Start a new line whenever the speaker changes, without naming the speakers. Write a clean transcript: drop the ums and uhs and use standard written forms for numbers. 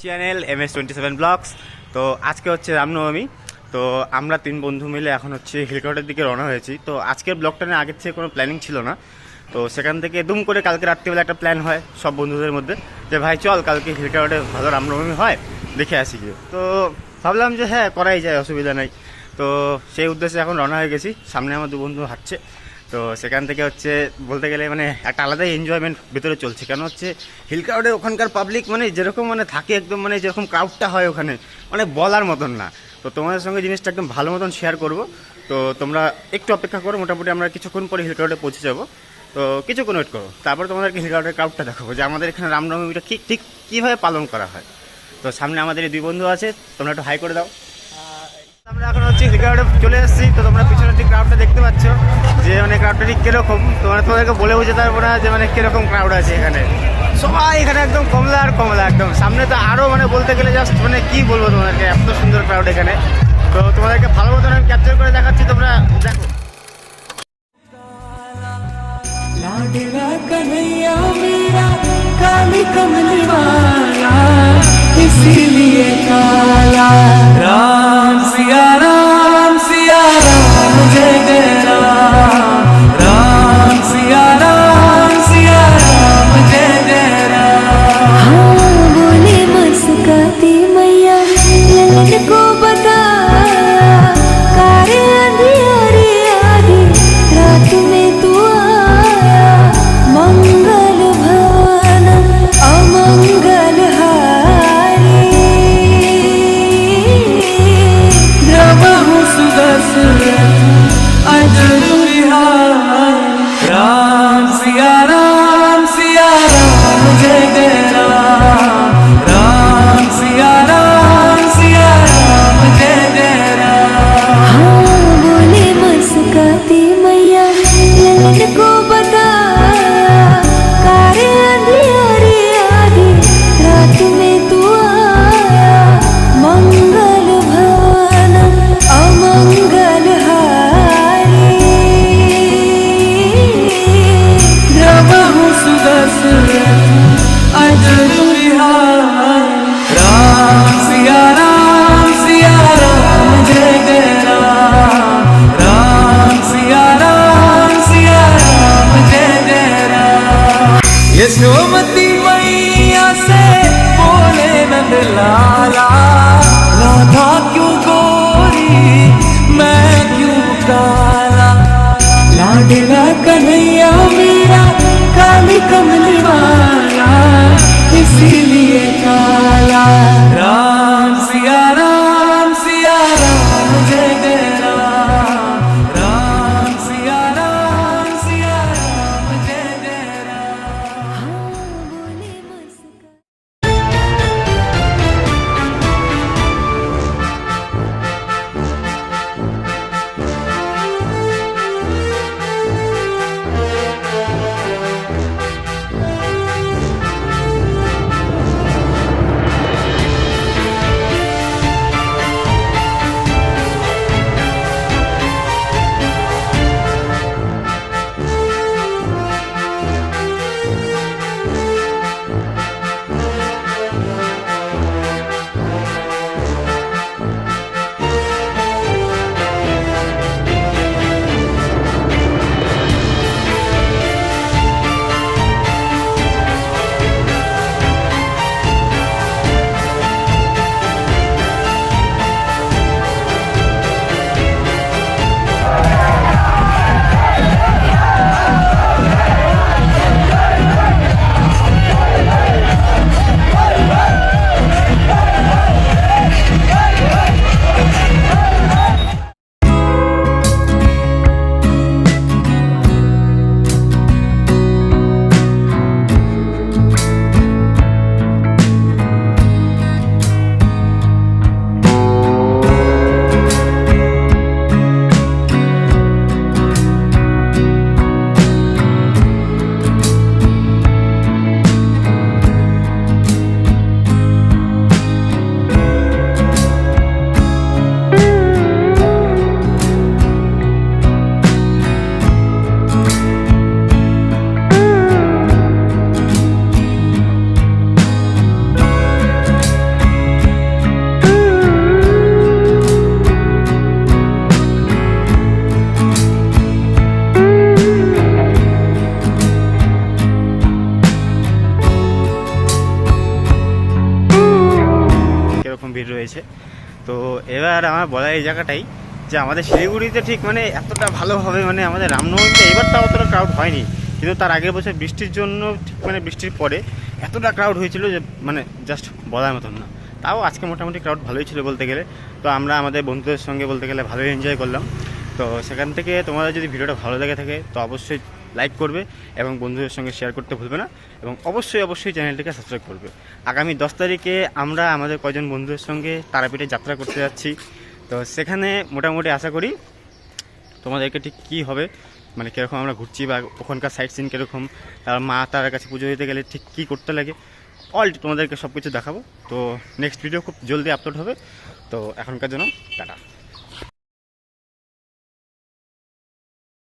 Channel MS27 blogs. তো আজকে হচ্ছে রামনবমী। তো আমরা 3 বন্ধু মিলে এখন হচ্ছে হিলকাউটের দিকে রওনা হয়েছি। তো আজকের ব্লগটা নিয়ে আগের থেকে কোনো প্ল্যানিং ছিল না। তো সেখান থেকে দুম করে কালকে রাত্রিবেলা একটা প্ল্যান হয় সব বন্ধুদের মধ্যে যে ভাই চল কালকে হিলকাউটে ভালো রামনবমী হয়, দেখে আসি গিয়ে। তো ভাবলাম যে হ্যাঁ করাই যায়, অসুবিধা নাই। তো সেই উদ্দেশ্যে এখন রওনা হয়ে গেছি। সামনে আমার 2 বন্ধু হাঁটছে। তো সেখান থেকে হচ্ছে বলতে গেলে মানে একটা আলাদাই এনজয়মেন্ট ভেতরে চলছে। কেন হচ্ছে হিলকাউটে ওখানকার পাবলিক মানে যেরকম মানে থাকে একদম মানে যেরকম ক্রাউডটা হয় ওখানে মানে বলার মতন না। তো তোমাদের সঙ্গে জিনিসটা একদম ভালো মতন শেয়ার করব। তো তোমরা একটু অপেক্ষা করো, মোটামুটি আমরা কিছুক্ষণ পরে হিলকাউটে পৌঁছে যাবো। তো কিছুক্ষণ ওয়েট করো, তারপর তোমাদেরকে হিলকাউটের ক্রাউডটা দেখাবো যে আমাদের এখানে রামনবমীটা ঠিক কীভাবে পালন করা হয়। তো সামনে আমাদের এই 2 বন্ধু আছে, তোমরা একটু হাই করে দাও। আমরা এখন হচ্ছে হিলকাউটে চলে এসেছি। তো তোমরা পিছনের যে ক্রাউডটা দেখতে পাচ্ছ যে মানে ক্রাউডটা ঠিক কীরকম, তোমাদেরকে বলে বোঝাতে পারবো না যে মানে কীরকম ক্রাউড আছে এখানে। সবাই এখানে একদম কমলা আর কমলা একদম। সামনে তো আরও মানে বলতে গেলে জাস্ট মানে কী বলবো তোমাদেরকে, এত সুন্দর ক্রাউড এখানে। তো তোমাদেরকে ভালো মতন আমি ক্যাপচার করে দেখাচ্ছি, তোমরা দেখো।
लाडला कन्हैया मेरा काली कमली वाला, इसीलिए काला। राम सिया राम जय जय राम। राम सिया राम जय जय राम।
हाँ बोले मुस्काती मैया ललन को बताया, कारे अंधियारी आधी रात में तू आया। मंगल भवन अमंगल हारी,
द्रवहु सुदर्शन अजर विहारी। राम सिया राम जय जय राम। राम सिया राम जय जय राम।
हाँ बोले मुस्काती मैया ललन को बताया, कारे अंधियारी आधी रात में तू आया। मंगल भवन अमंगल हारी,
তো এবার আমার বলা এই জায়গাটাই যে আমাদের শিলিগুড়িতে ঠিক মানে এতটা ভালোভাবে মানে আমাদের রামনবমীতে এবারটা অতটা ক্রাউড হয়নি, কিন্তু তার আগের বছর বৃষ্টির জন্য ঠিক মানে বৃষ্টির পরে এতটা ক্রাউড হয়েছিল যে মানে জাস্ট বলার মতন না। তাও আজকে মোটামুটি ক্রাউড ভালোই ছিল বলতে গেলে। তো আমরা আমাদের বন্ধুদের সঙ্গে বলতে গেলে ভালোই এনজয় করলাম। তো সেখান থেকে তোমাদের যদি ভিডিওটা ভালো লেগে থাকে তো অবশ্যই লাইক করবে এবং বন্ধুদের সঙ্গে শেয়ার করতে ভুলবে না, এবং অবশ্যই চ্যানেলটিকে সাবস্ক্রাইব করবে। আগামী 10 তারিখে আমরা আমাদের কয়েকজন বন্ধুদের সঙ্গে তারাপীঠে যাত্রা করতে যাচ্ছি। তো সেখানে মোটামুটি আশা করি তোমাদেরকে ঠিক কী হবে, মানে কীরকম আমরা ঘুরছি বা ওখানকার সাইট সিন কীরকম, তার মা তার কাছে পুজো দিতে গেলে ঠিক কী করতে লাগে, অল তোমাদেরকে সব কিছু দেখাবো। তো নেক্সট ভিডিও খুব জলদি আপলোড হবে। তো এখনকার জন্য টাটা।